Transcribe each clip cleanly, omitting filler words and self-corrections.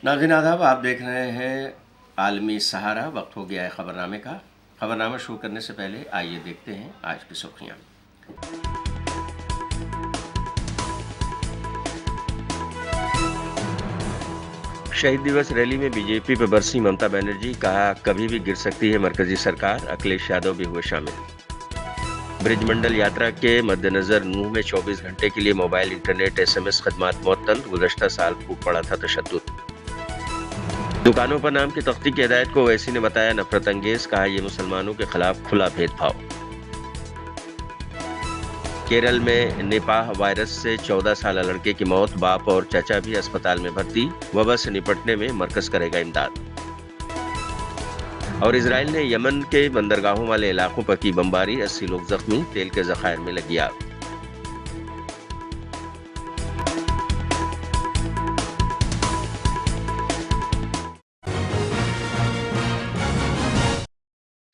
नाज़रीन आदाब, आप देख रहे हैं आलमी सहारा। वक्त हो गया है खबरनामे का। खबरनामा शुरू करने से पहले आइए देखते हैं आज की सुर्खियां। शहीद दिवस रैली में बीजेपी पर बरसी ममता बनर्जी, कहा कभी भी गिर सकती है मरकजी सरकार। अखिलेश यादव भी हुए शामिल। ब्रिजमंडल यात्रा के मद्देनजर नूंह में 24 घंटे के लिए मोबाइल इंटरनेट SMS खदमात मुअत्तल। गुज़श्ता साल खूब पड़ा था तशद्दुद। दुकानों पर नाम की तख्ती की हिदायत को ओवैसी ने बताया नफरत अंगेज, कहा यह मुसलमानों के खिलाफ खुला भेदभाव। केरल में निपाह वायरस से 14 साल लड़के की मौत, बाप और चाचा भी अस्पताल में भर्ती। वबा से निपटने में मरकज करेगा इमदाद। और इजराइल ने यमन के बंदरगाहों वाले इलाकों पर की बमबारी, 80 लोग जख्मी। तेल के जखायर में लगी आग।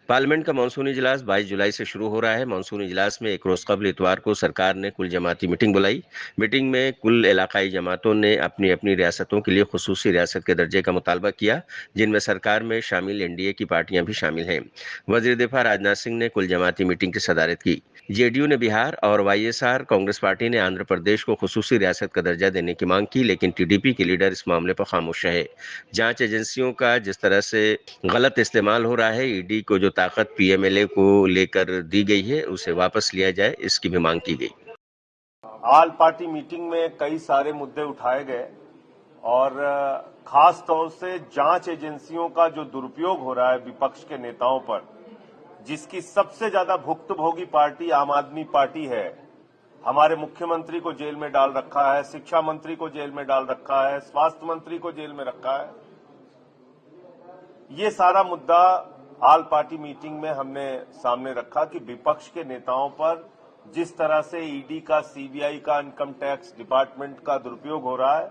पार्लियामेंट का मानसूनी इजलास 22 जुलाई से शुरू हो रहा है। मानसूनी इजलास में एक रोज कबल इतवार को सरकार ने कुल जमाती मीटिंग बुलाई। मीटिंग में कुल इलाकाई जमातों ने अपनी अपनी रियासतों के लिए खुसूसी रियासत के दर्जे का मुतालबा किया, जिनमें सरकार में शामिल NDA की पार्टियां भी शामिल हैं। वजीर दिफा राजनाथ सिंह ने कुल जमाती मीटिंग की सदारत की। JDU ने बिहार और YSR कांग्रेस पार्टी ने आंध्र प्रदेश को खुसूसी रियासत का दर्जा देने की मांग की, लेकिन TDP के लीडर इस मामले पर खामोश रहे। जांच एजेंसियों का जिस तरह से गलत इस्तेमाल हो रहा है, ED को जो ताकत PMLA को लेकर दी गई है उसे वापस लिया जाए, इसकी भी मांग की गई। ऑल पार्टी मीटिंग में कई सारे मुद्दे उठाए गए और खास तौर से जांच एजेंसियों का जो दुरुपयोग हो रहा है विपक्ष के नेताओं पर, जिसकी सबसे ज्यादा भुक्तभोगी पार्टी आम आदमी पार्टी है। हमारे मुख्यमंत्री को जेल में डाल रखा है, शिक्षा मंत्री को जेल में डाल रखा है, स्वास्थ्य मंत्री को जेल में रखा है। ये सारा मुद्दा ऑल पार्टी मीटिंग में हमने सामने रखा कि विपक्ष के नेताओं पर जिस तरह से ED का, CBI का, इनकम टैक्स डिपार्टमेंट का दुरुपयोग हो रहा है,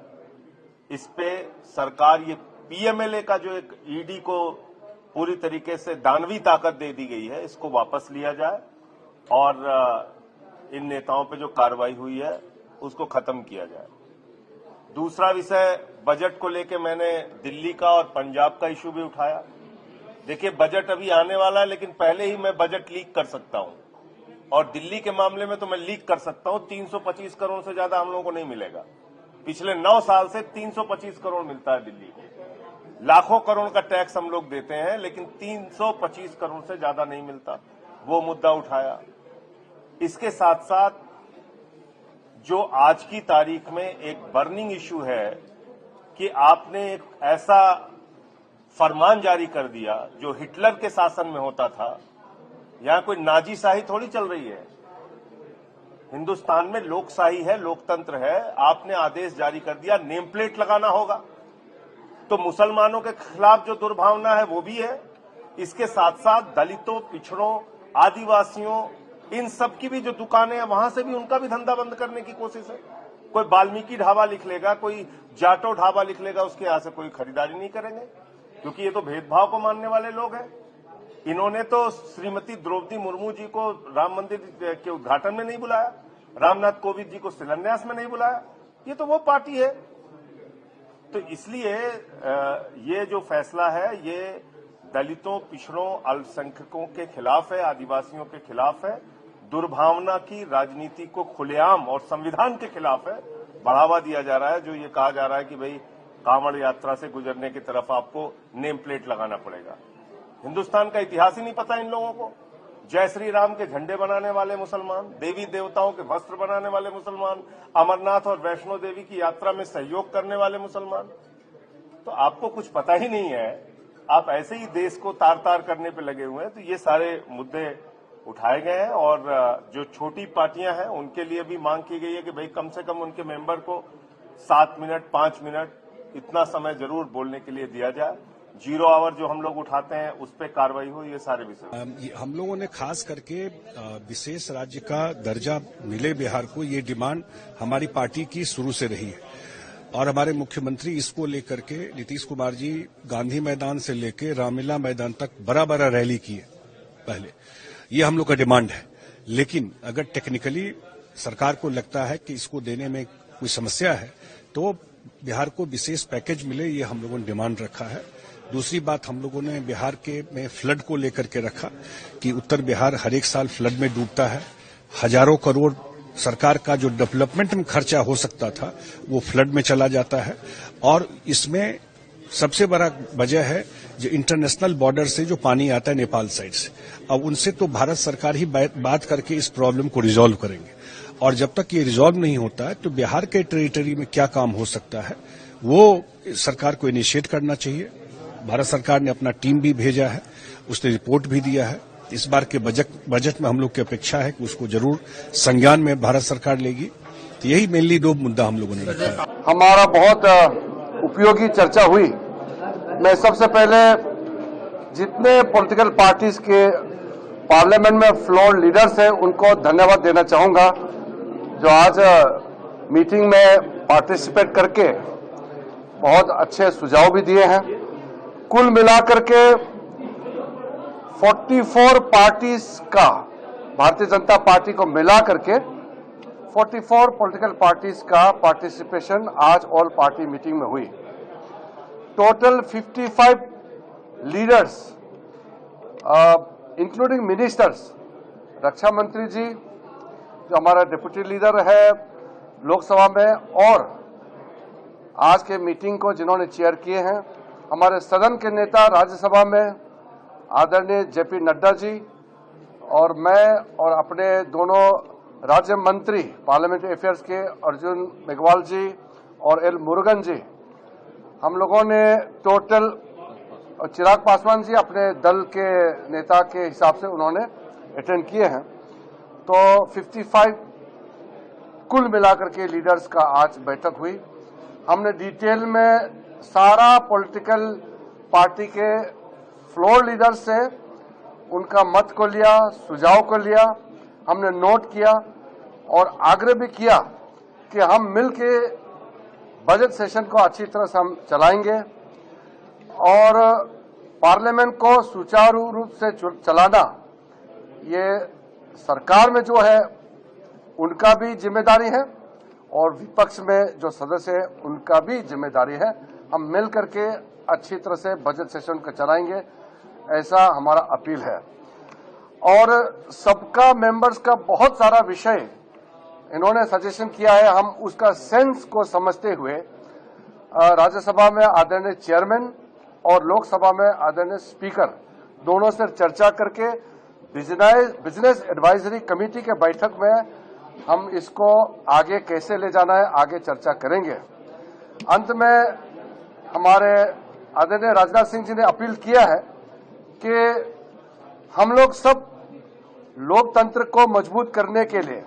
इस पे सरकार ये PMLA का जो एक ED को पूरी तरीके से दानवी ताकत दे दी गई है, इसको वापस लिया जाए और इन नेताओं पे जो कार्रवाई हुई है उसको खत्म किया जाए। दूसरा विषय बजट को लेके मैंने दिल्ली का और पंजाब का इशू भी उठाया। देखिए, बजट अभी आने वाला है, लेकिन पहले ही मैं बजट लीक कर सकता हूं और दिल्ली के मामले में तो मैं लीक कर सकता हूं। 325 करोड़ से ज्यादा हम लोगों को नहीं मिलेगा। पिछले 9 साल से 325 करोड़ मिलता है दिल्ली को। लाखों करोड़ का टैक्स हम लोग देते हैं, लेकिन 325 करोड़ से ज्यादा नहीं मिलता। वो मुद्दा उठाया। इसके साथ साथ जो आज की तारीख में एक बर्निंग इशू है कि आपने एक ऐसा फरमान जारी कर दिया जो हिटलर के शासन में होता था। यहां कोई नाजीशाही थोड़ी चल रही है। हिंदुस्तान में लोकशाही है, लोकतंत्र है। आपने आदेश जारी कर दिया नेम प्लेट लगाना होगा, तो मुसलमानों के खिलाफ जो दुर्भावना है वो भी है। इसके साथ साथ दलितों, पिछड़ों, आदिवासियों, इन सब की भी जो दुकानें हैं वहां से भी उनका भी धंधा बंद करने की कोशिश है। कोई वाल्मीकि ढाबा लिख लेगा, कोई जाटो ढाबा लिख लेगा, उसके यहां से कोई खरीदारी नहीं करेंगे, क्योंकि ये तो भेदभाव को मानने वाले लोग हैं। इन्होंने तो श्रीमती द्रौपदी मुर्मू जी को राम मंदिर के उद्घाटन में नहीं बुलाया, रामनाथ कोविंद जी को शिलान्यास में नहीं बुलाया। ये तो वो पार्टी है। तो इसलिए ये जो फैसला है ये दलितों, पिछड़ों, अल्पसंख्यकों के खिलाफ है, आदिवासियों के खिलाफ है। दुर्भावना की राजनीति को खुलेआम और संविधान के खिलाफ है। बढ़ावा दिया जा रहा है। जो ये कहा जा रहा है कि भाई कांवड़ यात्रा से गुजरने की तरफ आपको नेम प्लेट लगाना पड़ेगा। हिंदुस्तान का इतिहास ही नहीं पता इन लोगों को। जय श्री राम के झंडे बनाने वाले मुसलमान, देवी देवताओं के वस्त्र बनाने वाले मुसलमान, अमरनाथ और वैष्णो देवी की यात्रा में सहयोग करने वाले मुसलमान। तो आपको कुछ पता ही नहीं है, आप ऐसे ही देश को तार तार करने पे लगे हुए हैं। तो ये सारे मुद्दे उठाए गए हैं और जो छोटी पार्टियां हैं उनके लिए भी मांग की गई है कि भाई कम से कम उनके मेंबर को 7 मिनट, 5 मिनट इतना समय जरूर बोलने के लिए दिया जाए। 0 आवर जो हम लोग उठाते हैं उस पर कार्रवाई हो। ये सारे विषय हम लोगों ने खास करके विशेष राज्य का दर्जा मिले बिहार को, ये डिमांड हमारी पार्टी की शुरू से रही है और हमारे मुख्यमंत्री इसको लेकर के नीतीश कुमार जी गांधी मैदान से लेकर रामलीला मैदान तक बड़ा बड़ा रैली किए पहले। ये हम लोग का डिमांड है। लेकिन अगर टेक्निकली सरकार को लगता है कि इसको देने में कोई समस्या है तो बिहार को विशेष पैकेज मिले, ये हम लोगों ने डिमांड रखा है। दूसरी बात हम लोगों ने बिहार के में फ्लड को लेकर के रखा कि उत्तर बिहार हर एक साल फ्लड में डूबता है। हजारों करोड़ सरकार का जो डेवलपमेंट में खर्चा हो सकता था वो फ्लड में चला जाता है। और इसमें सबसे बड़ा वजह है जो इंटरनेशनल बॉर्डर से जो पानी आता है नेपाल साइड से। अब उनसे तो भारत सरकार ही बात करके इस प्रॉब्लम को रिजॉल्व करेंगे, और जब तक ये रिजॉल्व नहीं होता है तो बिहार के टेरिटरी में क्या काम हो सकता है वो सरकार को इनिशिएट करना चाहिए। भारत सरकार ने अपना टीम भी भेजा है, उसने रिपोर्ट भी दिया है। इस बार के बजट में हम लोग की अपेक्षा है कि उसको जरूर संज्ञान में भारत सरकार लेगी। तो यही मेनली दो मुद्दा हम लोगों ने रखा है। हमारा बहुत उपयोगी चर्चा हुई। मैं सबसे पहले जितने पॉलिटिकल पार्टीज के पार्लियामेंट में फ्लोर लीडर्स हैं उनको धन्यवाद देना चाहूंगा, जो आज मीटिंग में पार्टिसिपेट करके बहुत अच्छे सुझाव भी दिए हैं। कुल मिलाकर के 44 पार्टीज का, भारतीय जनता पार्टी को मिला करके 44 पॉलिटिकल पार्टीज का पार्टिसिपेशन आज ऑल पार्टी मीटिंग में हुई। टोटल 55 लीडर्स इंक्लूडिंग मिनिस्टर्स, रक्षा मंत्री जी जो हमारा डिप्टी लीडर है लोकसभा में, और आज के मीटिंग को जिन्होंने चेयर किए हैं, हमारे सदन के नेता राज्यसभा में आदरणीय जेपी नड्डा जी, और मैं और अपने दोनों राज्य मंत्री पार्लियामेंट्री अफेयर्स के अर्जुन मेघवाल जी और एल मुरुगन जी, हम लोगों ने टोटल, और चिराग पासवान जी अपने दल के नेता के हिसाब से उन्होंने अटेंड किए हैं। तो 55 कुल मिलाकर के लीडर्स का आज बैठक हुई। हमने डिटेल में सारा पॉलिटिकल पार्टी के फ्लोर लीडर से उनका मत को लिया, सुझाव को लिया, हमने नोट किया और आग्रह भी किया कि हम मिलके बजट सेशन को अच्छी तरह से हम चलाएंगे और पार्लियामेंट को सुचारू रूप से चलाना ये सरकार में जो है उनका भी जिम्मेदारी है और विपक्ष में जो सदस्य है उनका भी जिम्मेदारी है। हम मिल करके अच्छी तरह से बजट सेशन को चलाएंगे, ऐसा हमारा अपील है। और सबका मेंबर्स का बहुत सारा विषय इन्होंने सजेशन किया है। हम उसका सेंस को समझते हुए राज्यसभा में आदरणीय चेयरमैन और लोकसभा में आदरणीय स्पीकर दोनों से चर्चा करके बिजनेस एडवाइजरी कमेटी के बैठक में हम इसको आगे कैसे ले जाना है आगे चर्चा करेंगे। अंत में हमारे आदरणीय राजनाथ सिंह जी ने अपील किया है कि हम लोग सब लोकतंत्र को मजबूत करने के लिए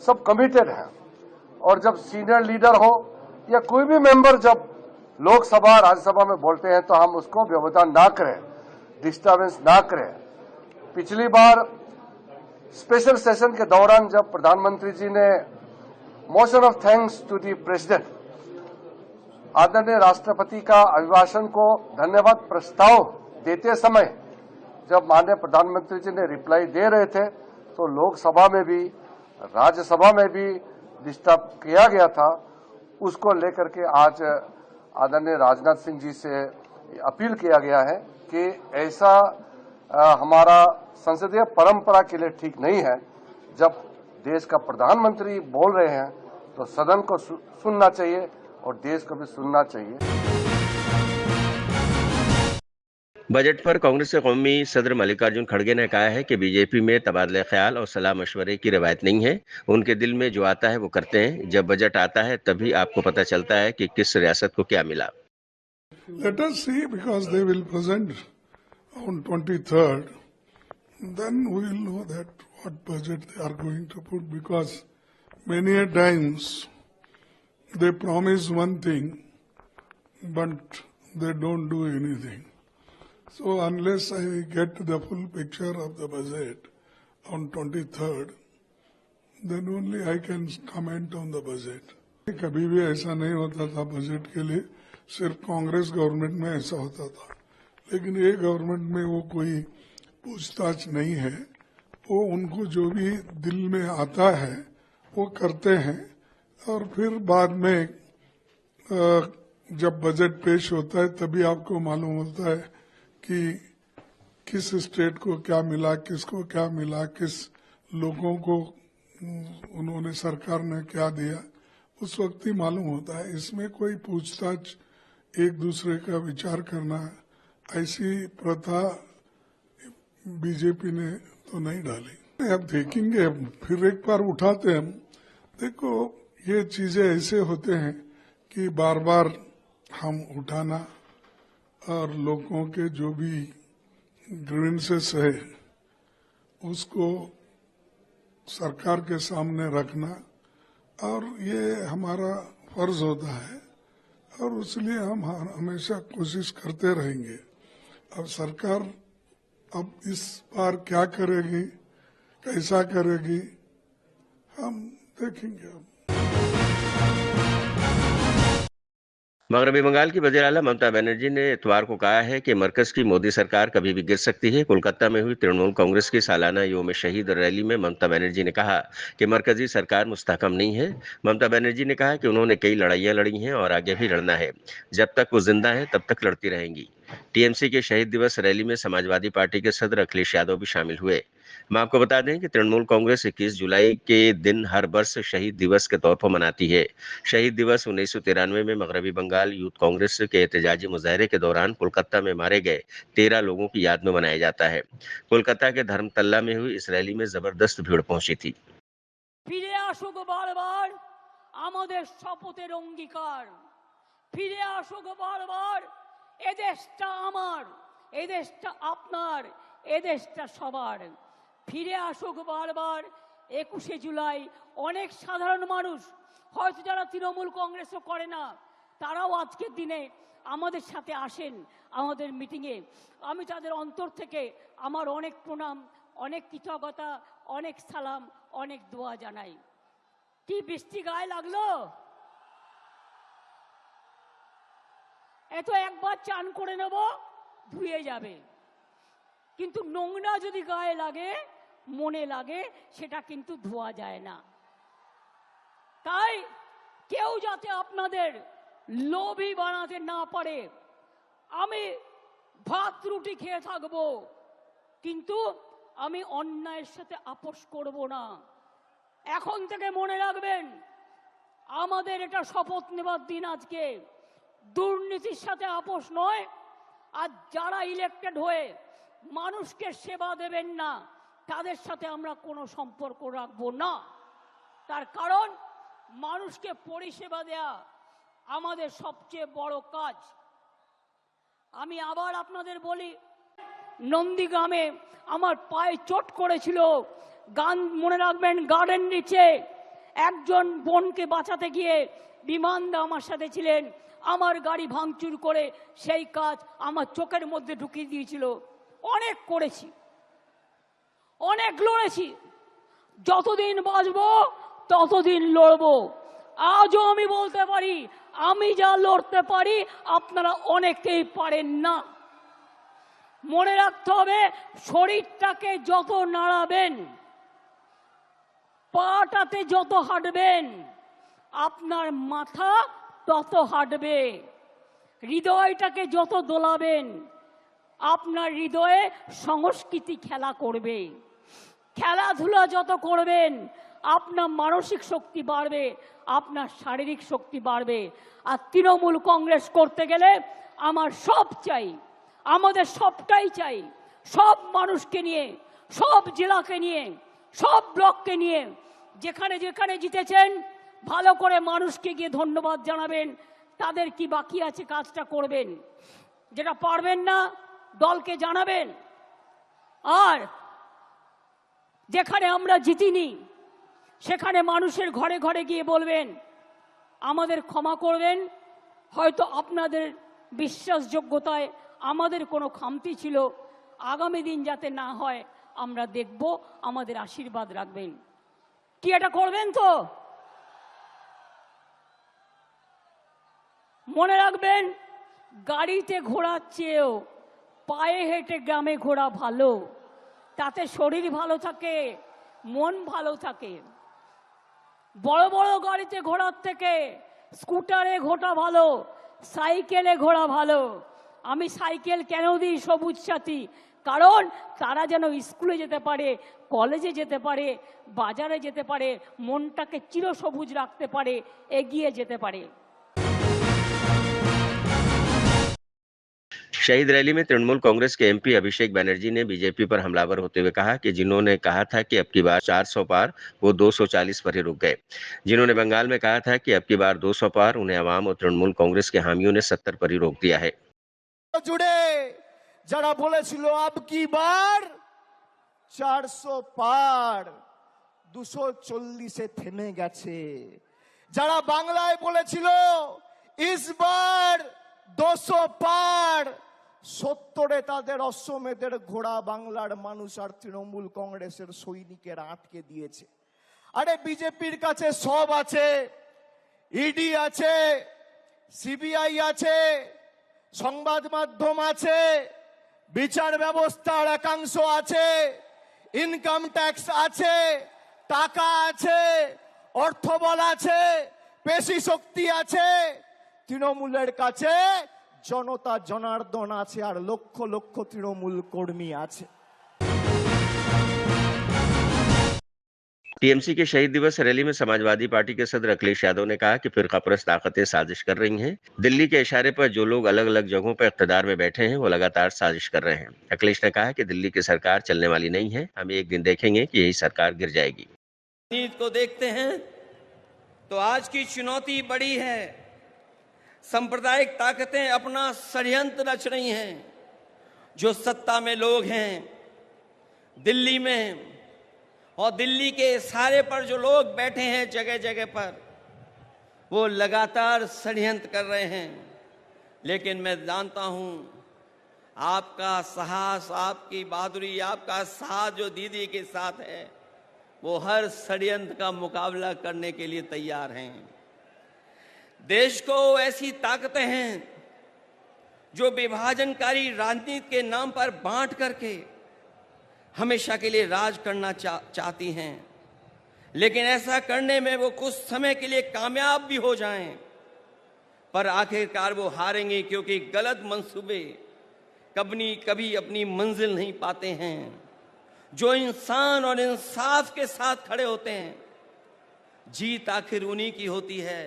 सब कमिटेड हैं और जब सीनियर लीडर हो या कोई भी मेंबर जब लोकसभा राज्यसभा में बोलते हैं तो हम उसको व्यवधान ना करें, डिस्टर्बेंस ना करें। पिछली बार स्पेशल सेशन के दौरान जब प्रधानमंत्री जी ने motion of thanks to the president, आदरणीय राष्ट्रपति का अभिभाषण को धन्यवाद प्रस्ताव देते समय जब माननीय प्रधानमंत्री जी ने रिप्लाई दे रहे थे तो लोकसभा में भी राज्यसभा में भी डिस्टर्ब किया गया था। उसको लेकर के आज आदरणीय राजनाथ सिंह जी से अपील किया गया है कि ऐसा हमारा संसदीय परंपरा के लिए ठीक नहीं है। जब देश का प्रधानमंत्री बोल रहे हैं तो सदन को सुनना चाहिए और देश को भी सुनना चाहिए। बजट पर कांग्रेस के कौमी सदर मल्लिकार्जुन खड़गे ने कहा है कि बीजेपी में तबादले ख्याल और सलाह मशवरे की रवायत नहीं है। उनके दिल में जो आता है वो करते हैं। जब बजट आता है तभी आपको पता चलता है कि किस रियासत को क्या मिला। Let us see, because they will present on 23rd, then we will know that what budget they are going to put, because many a times they promise one thing but they don't do anything. So unless I get the full picture of the budget on 23rd, then only I can comment on the budget. कभी भी ऐसा नहीं होता था budget के लिए, सिर्फ Congress government में ऐसा होता था, लेकिन ये गवर्नमेंट में वो कोई पूछताछ नहीं है। वो उनको जो भी दिल में आता है वो करते हैं और फिर बाद में जब बजट पेश होता है तभी आपको मालूम होता है कि किस स्टेट को क्या मिला, किसको क्या मिला, किस लोगों को उन्होंने सरकार ने क्या दिया, उस वक्त ही मालूम होता है। इसमें कोई पूछताछ एक दूसरे का विचार करना ऐसी प्रथा बीजेपी ने तो नहीं डाली। अब देखेंगे, फिर एक बार उठाते हैं हम। देखो, ये चीजें ऐसे होते हैं कि बार बार हम उठाना और लोगों के जो भी ग्रीवेंसेस है उसको सरकार के सामने रखना, और ये हमारा फर्ज होता है और इसलिए हम हमेशा कोशिश करते रहेंगे। अब सरकार अब इस बार क्या करेगी, कैसा करेगी, हम देखेंगे। मगरबी बंगाल की वज़ीर-ए-आला ममता बनर्जी ने इतवार को कहा है कि मरकज की मोदी सरकार कभी भी गिर सकती है। कोलकाता में हुई तृणमूल कांग्रेस की सालाना योम शहीद रैली में ममता बनर्जी ने कहा कि मरकजी सरकार मुस्तहकम नहीं है। ममता बनर्जी ने कहा कि उन्होंने कई लड़ाइयां लड़ी हैं और आगे भी लड़ना है। जब तक वो जिंदा है तब तक लड़ती रहेंगी। टीएमसी के शहीद दिवस रैली में समाजवादी पार्टी के सदर अखिलेश यादव भी शामिल हुए। मैं आपको बता दें कि तृणमूल कांग्रेस 21 जुलाई के दिन हर वर्ष शहीद दिवस के तौर पर मनाती है। शहीद दिवस 1993 में मगरबी बंगाल यूथ कांग्रेस के एहतजाजी मुजाहरे के दौरान कोलकाता में मारे गए 13 लोगों की याद में मनाया जाता है। कोलकाता के धर्मतल्ला में हुई इस रैली में जबरदस्त भीड़ पहुंची थी। ফিরে আসুক বারবার আমাদের শপথের অঙ্গীকার, ফিরে আসুক বারবার এদেশটা আমার, এদেশটা আপনার, এদেশটা সবার। ফিরে আসুক বারবার 21শে জুলাই। অনেক সাধারণ মানুষ হয়তো যারা তৃণমূল কংগ্রেসও করে না তারাও আজকের দিনে আমাদের সাথে আসেন আমাদের মিটিংয়ে। আমি তাদের অন্তর থেকে আমার অনেক প্রণাম, অনেক কৃতজ্ঞতা, অনেক সালাম, অনেক দোয়া জানাই। কি বৃষ্টি গায়ে লাগলো? এত একবার চান করে নেব, ধুয়ে যাবে, কিন্তু নোংরা যদি গায়ে লাগে, মনে লাগে, সেটা কিন্তু ধোয়া যায় না। তাই কেউ যাতে আপনাদের লোভী বানাতে না পারে। আমি ভাত রুটি খেয়ে থাকবো, কিন্তু আমি অন্যায়ের সাথে আপোষ করব না। এখন থেকে মনে রাখবেন, আমাদের এটা শপথ নেবার দিন আজকে। দুর্নীতির সাথে আপোষ নয়। আর যারা ইলেক্টেড হয়ে মানুষকে সেবা দেবেন না তাদের সাথে আমরা কোনো সম্পর্ক রাখবো না। তার কারণ মানুষকে পরিষেবা দেয়া আমাদের সবচেয়ে বড় কাজ। আমি আবার আপনাদের বলি, নন্দীগ্রামে আমার পায়ে চোট করেছিল, গান মনে রাখবেন, গার্ডেন নিচে একজন বোনকে বাঁচাতে গিয়ে বিমানদা আমার সাথে ছিলেন, আমার গাড়ি ভাঙচুর করে সেই কাজ আমার চোখের মধ্যে ঢুকিয়ে দিয়েছিল। অনেক করেছি, অনেক লড়েছি, যতদিন বাঁচবো ততদিন লড়বো। আজও আমি বলতে পারি, আমি যা লড়তে পারি আপনারা অনেকেই পারেন না। মনে রাখতে হবে, শরীরটাকে যত নাড়াবেন, পাটাতে যত হাঁটবেন, আপনার মাথা তত হাঁটবে। হৃদয়টাকে যত দোলাবেন, আপনার হৃদয়ে সংস্কৃতি খেলা করবে। খেলাধুলা যত করবেন, আপনার মানসিক শক্তি বাড়বে, আপনার শারীরিক শক্তি বাড়বে। আর তৃণমূল কংগ্রেস করতে গেলে আমার সব চাই, আমাদের সবটাই চাই। সব মানুষকে নিয়ে, সব জেলাকে নিয়ে, সব ব্লককে নিয়ে, যেখানে যেখানে জিতেছেন ভালো করে মানুষকে গিয়ে ধন্যবাদ জানাবেন। তাদের কি বাকি আছে কাজটা করবেন, যেটা পারবেন না দলকে জানাবেন। আর যেখানে আমরা জিতিনি সেখানে মানুষের ঘরে ঘরে গিয়ে বলবেন আমাদের ক্ষমা করবেন। হয়তো আপনাদের বিশ্বাসযোগ্যতায় আমাদের কোনো খামতি ছিল, আগামী দিন যাতে না হয় আমরা দেখব, আমাদের আশীর্বাদ রাখবেন। কি এটা করবেন তো? মনে রাখবেন, গাড়িতে ঘোরার চেয়েও পায়ে হেঁটে গ্রামে ঘোরা ভালো। তাতে শরীর ভালো থাকে, মন ভালো থাকে। বড় বড় গাড়িতে ঘোরার থেকে স্কুটারে ঘোড়া ভালো, সাইকেলে ঘোড়া ভালো। আমি সাইকেল কেন দিই সবুজ সাথী? কারণ তারা যেন স্কুলে যেতে পারে, কলেজে যেতে পারে, বাজারে যেতে পারে, মনটাকে চিরসবুজ রাখতে পারে, এগিয়ে যেতে পারে। शहीद रैली में तृणमूल कांग्रेस के एमपी अभिषेक बनर्जी ने बीजेपी पर हमलावर होते हुए कहा कि जिन्होंने कहा था कि अब की बार 400 पार, वो 240 पर ही रुक गए। जिन्होंने बंगाल में कहा था कि अब की बार 200 पार, उन्हें अवाम और तृणमूल कांग्रेस के हामियों ने 70 पर ही रोक दिया है। जुड़े जरा বলেছিল अब की बार 400 পার 240 থেমে গেছে। যারা বাংলায় বলেছিল ইসবার 200 পার 70-এ তাদের অশ্বমেধের ঘোড়া বাংলার মানুষ আর তৃণমূল কংগ্রেসের সৈনিকেরা আটকে দিয়েছে। আরে বিজেপির কাছে সব আছে, ইডি আছে, সিবিআই আছে, সংবাদ মাধ্যম আছে, বিচার ব্যবস্থার একাংশ আছে, ইনকাম ট্যাক্স আছে, টাকা আছে, অর্থবল আছে, পেশি শক্তি আছে। তৃণমূলের কাছে জনতা জনার্দন আছে আর লক্ষ লক্ষ তৃণমূল কর্মী আছে। टीएमसी के शहीद दिवस रैली में समाजवादी पार्टी के सदर अखिलेश यादव ने कहा कि फिरकापरस्त ताकतें साजिश कर रही हैं। दिल्ली के इशारे पर जो लोग अलग अलग जगहों पर इख्तिदार में बैठे हैं, वो लगातार साजिश कर रहे हैं। अखिलेश ने कहा कि दिल्ली की सरकार चलने वाली नहीं है, हम एक दिन देखेंगे कि यही सरकार गिर जाएगी। नीति को देखते हैं तो आज की चुनौती बड़ी है। सांप्रदायिक ताकतें अपना षड्यंत्र रच रही हैं। जो सत्ता में लोग हैं दिल्ली में, और दिल्ली के इशारे पर जो लोग बैठे हैं जगह जगह पर, वो लगातार षड्यंत्र कर रहे हैं। लेकिन मैं जानता हूं आपका साहस, आपकी बहादुरी, आपका साथ जो दीदी के साथ है, वो हर षड्यंत्र का मुकाबला करने के लिए तैयार हैं। देश को ऐसी ताकतें हैं जो विभाजनकारी राजनीति के नाम पर बांट करके हमेशा के लिए राज करना चाहती हैं। लेकिन ऐसा करने में वो कुछ समय के लिए कामयाब भी हो जाएं, पर आखिरकार वो हारेंगे, क्योंकि गलत मंसूबे कभी अपनी मंजिल नहीं पाते हैं। जो इंसान और इंसाफ के साथ खड़े होते हैं, जीत आखिर उन्हीं की होती है।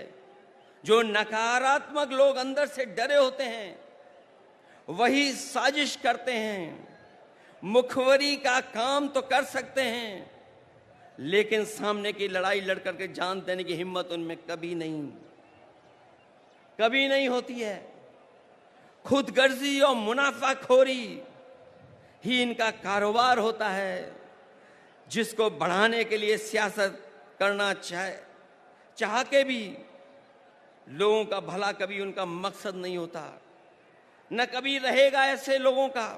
जो नकारात्मक लोग अंदर से डरे होते हैं, वही साजिश करते हैं। मुखबरी का काम तो कर सकते हैं, लेकिन सामने की लड़ाई लड़ करके जान देने की हिम्मत उनमें कभी नहीं होती है। खुदगर्जी और मुनाफाखोरी ही इनका कारोबार होता है, जिसको बढ़ाने के लिए सियासत करना चाह के भी लोगों का भला कभी उनका मकसद नहीं होता, न कभी रहेगा ऐसे लोगों का।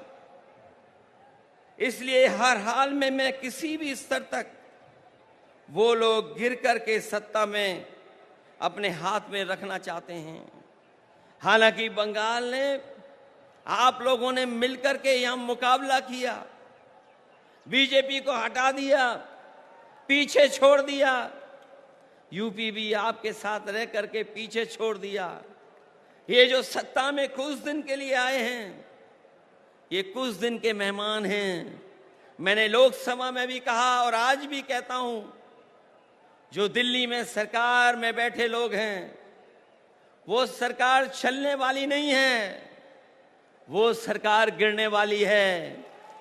इसलिए हर हाल में मैं किसी भी स्तर तक वो लोग गिर करके सत्ता में अपने हाथ में रखना चाहते हैं। हालांकि बंगाल ने, आप लोगों ने मिलकर के यहां मुकाबला किया, बीजेपी को हटा दिया, पीछे छोड़ दिया। यूपी भी आपके साथ रह करके पीछे छोड़ दिया। ये जो सत्ता में कुछ दिन के लिए आए हैं, ये कुछ दिन के मेहमान हैं। मैंने लोकसभा में भी कहा और आज भी कहता हूं, जो दिल्ली में सरकार में बैठे लोग हैं, वो सरकार चलने वाली नहीं है, वो सरकार गिरने वाली है।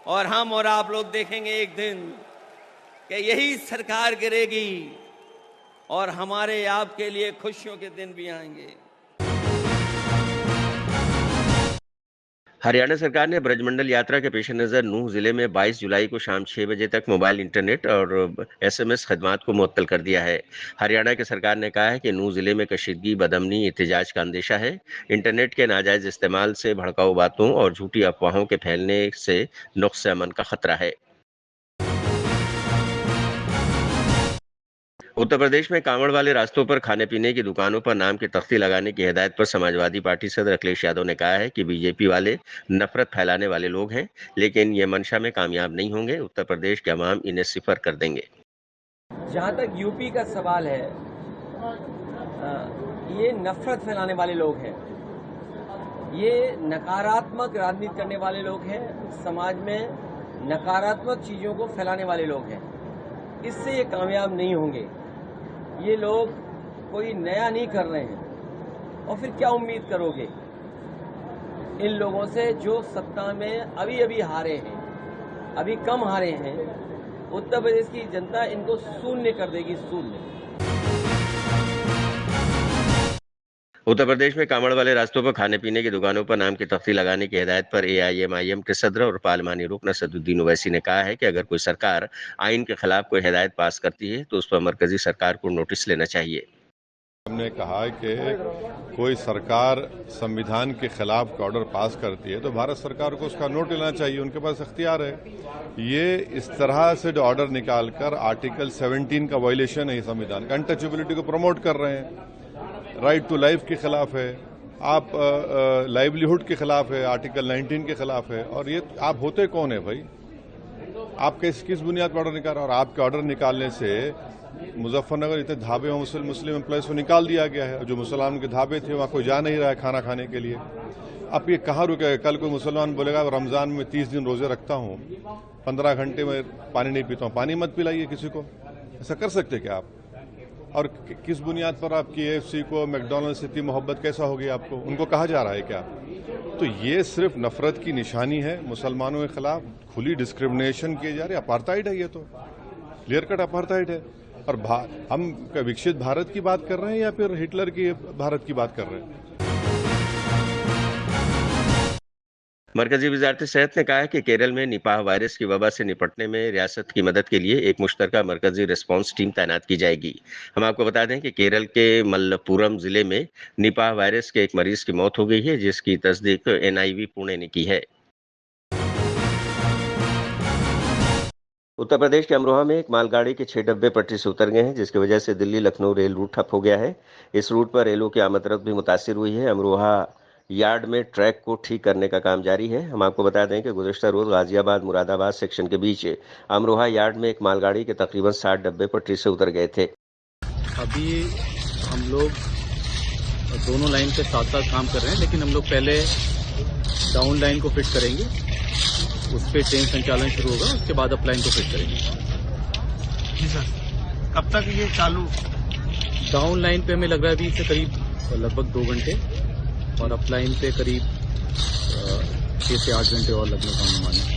और हम और आप लोग देखेंगे एक दिन कि यही सरकार गिरेगी और हमारे आपके लिए खुशियों के दिन भी आएंगे। हरियाणा सरकार ने ब्रजमंडल यात्रा के पेश नजर नूंह जिले में 22 जुलाई को शाम 6 बजे तक मोबाइल इंटरनेट और एसएमएस खदमात को मुअत्तल कर दिया है। हरियाणा की सरकार ने कहा है कि नूंह जिले में कशीदगी, बदअमनी, एहतिजाज का अंदेशा है। इंटरनेट के नाजायज इस्तेमाल से भड़काऊ बातों और झूठी अफवाहों के फैलने से नुक्स अमन का खतरा है। उत्तर प्रदेश में कांवड़ वाले रास्तों पर खाने पीने की दुकानों पर नाम की तख्ती लगाने की हिदायत पर समाजवादी पार्टी सदर अखिलेश यादव ने कहा है कि बीजेपी वाले नफरत फैलाने वाले लोग हैं, लेकिन ये मंशा में कामयाब नहीं होंगे। उत्तर प्रदेश के अवाम इन्हें सिफर कर देंगे। जहां तक यूपी का सवाल है, ये नफरत फैलाने वाले लोग हैं, ये नकारात्मक राजनीति करने वाले लोग हैं, समाज में नकारात्मक चीज़ों को फैलाने वाले लोग हैं। इससे ये कामयाब नहीं होंगे। ये लोग कोई नया नहीं कर रहे हैं और फिर क्या उम्मीद करोगे इन लोगों से जो सत्ता में अभी अभी हारे हैं, अभी कम हारे हैं। उत्तर प्रदेश की जनता इनको शून्य कर देगी, शून्य। उत्तर प्रदेश में कांवड़ वाले रास्तों पर खाने पीने की दुकानों पर नाम की तख्ती लगाने की हिदायत पर एआईएमआईएम के सदर और पार्लिमानी रुकन असदुद्दीन ओवैसी ने कहा है कि अगर कोई सरकार आइन के खिलाफ कोई हिदायत पास करती है तो उस पर मरकजी सरकार को नोटिस लेना चाहिए। हमने कहा कि कोई सरकार संविधान के खिलाफ ऑर्डर पास करती है तो भारत सरकार को उसका नोट लेना चाहिए, उनके पास अख्तियार है। ये इस तरह से ऑर्डर निकालकर आर्टिकल 17 का वायलेशन है संविधान का, अनटचेबिलिटी को प्रमोट कर रहे हैं। राइट टू लाइफ के खिलाफ है, आप लाइवलीहुड के खिलाफ है, आर्टिकल 19 के खिलाफ है। और ये आप होते कौन है भाई? आप किस बुनियाद पर ऑर्डर निकाल रहे हैं? और आपके ऑर्डर निकालने से मुजफ्फरनगर इतने ढाबे और मुस्लिम एम्प्लॉयज को निकाल दिया गया है। जो मुसलमान के ढाबे थे वहां कोई जा नहीं रहा है खाना खाने के लिए। अब ये कहाँ रुकेगा? कल कोई मुसलमान बोलेगा रमजान में 30 दिन रोजे रखता हूँ, 15 घंटे में पानी नहीं पीता हूँ, पानी मत पिलाइए किसी को। ऐसा कर सकते क्या आप? और किस बुनियाद पर आपकी AFC को मैकडॉनल्ड्स से इतनी मोहब्बत कैसा होगी आपको? उनको कहा जा रहा है क्या? तो ये सिर्फ नफरत की निशानी है। मुसलमानों के खिलाफ खुली डिस्क्रिमिनेशन किए जा रही है। अपार्थाइड है, ये तो क्लियर कट अपार्थाइड है। और हम विकसित भारत की बात कर रहे हैं या फिर हिटलर की भारत की बात कर रहे हैं? मरकजी वजारत सेहत ने कहा है कि केरल में निपाह वायरस की वबा से निपटने में रियासत की मदद के लिए एक मुश्तरका मरकजी रिस्पांस टीम तैनात की जाएगी। हम आपको बता दें कि केरल के मल्लपुरम जिले में निपाह वायरस के एक मरीज की मौत हो गई है, जिसकी तस्दीक NIV पुणे ने की है। उत्तर प्रदेश के अमरोहा में एक मालगाड़ी के 6 डब्बे पटरी से उतर गए हैं, जिसकी वजह से दिल्ली लखनऊ रेल रूट ठप हो गया है। इस रूट पर रेलों की आमद-रफ्त भी मुतासिर हुई है। अमरोहा यार्ड में ट्रैक को ठीक करने का काम जारी है। हम आपको बता दें कि गुज़श्ता रोज गाजियाबाद मुरादाबाद सेक्शन के बीच अमरोहा यार्ड में एक मालगाड़ी के तकरीबन 60 डब्बे पटरी से उतर गए थे। अभी हम लोग दोनों लाइन पे साथ साथ काम कर रहे हैं, लेकिन हम लोग पहले डाउन लाइन को फिट करेंगे, उस पर ट्रेन संचालन शुरू होगा, उसके बाद अप लाइन को फिट करेंगे। जी सर, कब तक ये चालू? डाउन लाइन पे हमें लग रहा है अभी से करीब लगभग 2 घंटे और अप लाइन पे करीब 6 से 8 घंटे और लगने का अनुमान है।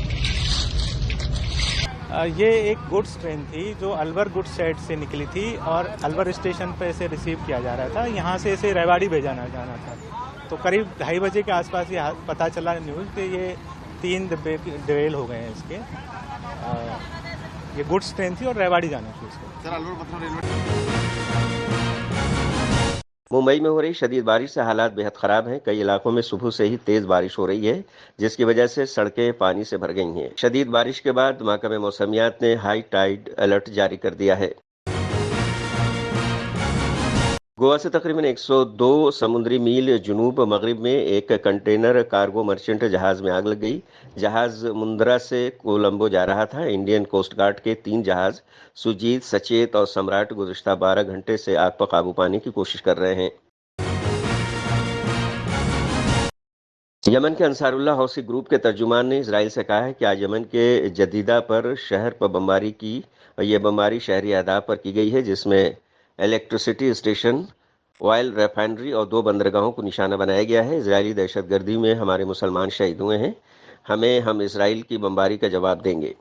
ये एक गुड्स ट्रेन थी जो अलवर गुड्स शेड से निकली थी और अलवर स्टेशन पे इसे रिसीव किया जा रहा था। यहाँ से इसे रेवाड़ी भेजाना जाना था। तो करीब 2:30 बजे के आसपास ये पता चला न्यूज़ कि ये 3 डिब्बे डिरेल हो गए हैं इसके। ये गुड्स ट्रेन थी और रेवाड़ी जाना थी इसको। सर, अलवर मतलब रेलवे। मुंबई में हो रही शदीद बारिश से हालात बेहद खराब हैं। कई इलाकों में सुबह से ही तेज बारिश हो रही है, जिसकी वजह से सड़कें पानी से भर गई हैं। शदीद बारिश के बाद महकमे मौसमियात ने हाई टाइड अलर्ट जारी कर दिया है। गोवा से तकरीबन 102 समुद्री मील जुनूब मगरिब में एक कंटेनर कार्गो मर्चेंट जहाज में आग लग गई। जहाज मुंद्रा से कोलंबो जा रहा था। इंडियन कोस्ट गार्ड के 3 जहाज सुजीत, सचेत और सम्राट गुज़श्ता 12 घंटे से आग पर काबू पाने की कोशिश कर रहे हैं। यमन के अंसारुल्लाह हौसी ग्रुप के तर्जुमान ने इजराइल से कहा है कि आज यमन के जदीदा पर शहर पर बमबारी की। यह बमबारी शहरी आदाब पर की गई है, जिसमें इलेक्ट्रिसिटी स्टेशन, ऑयल रिफाइनरी और 2 बंदरगाहों को निशाना बनाया गया है। इजरायली दहशतगर्दी में हमारे मुसलमान शहीद हुए हैं। हम इजराइल की बमबारी का जवाब देंगे।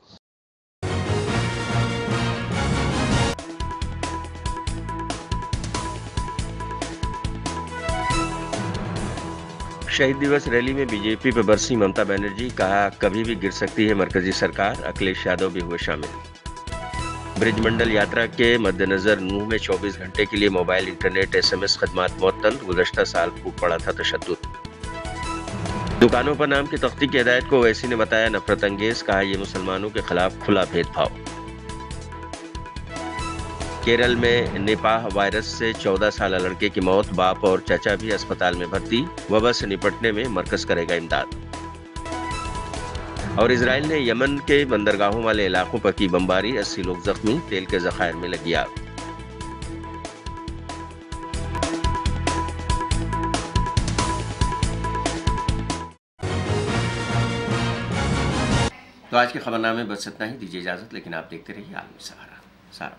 शहीद दिवस रैली में बीजेपी पर बरसी ममता बनर्जी। कहा कभी भी गिर सकती है मरकजी सरकार। अखिलेश यादव भी हुए शामिल। ब्रिजमंडल यात्रा के मद्देनजर नूह में 24 घंटे के लिए मोबाइल इंटरनेट SMS खदमात मुअत्तल। गुज़श्ता साल खूब पड़ा था तशद्दुद। दुकानों पर नाम की तख्ती की हिदायत को ओवैसी ने बताया नफरत अंगेज। कहा यह मुसलमानों के खिलाफ खुला भेदभाव। केरल में निपाह वायरस से 14 साल लड़के की मौत। बाप और चाचा भी अस्पताल में भर्ती। वबा से निपटने में मरकज करेगा इमदाद। और इजराइल ने यमन के बंदरगाहों वाले इलाकों पर की बमबारी। 80 लोग जख्मी। तेल के जखायर में लगी आग। तो आज के खबरनामे बस इतना ही, दीजिए इजाजत, लेकिन आप देखते रहिए आलमी सहारा।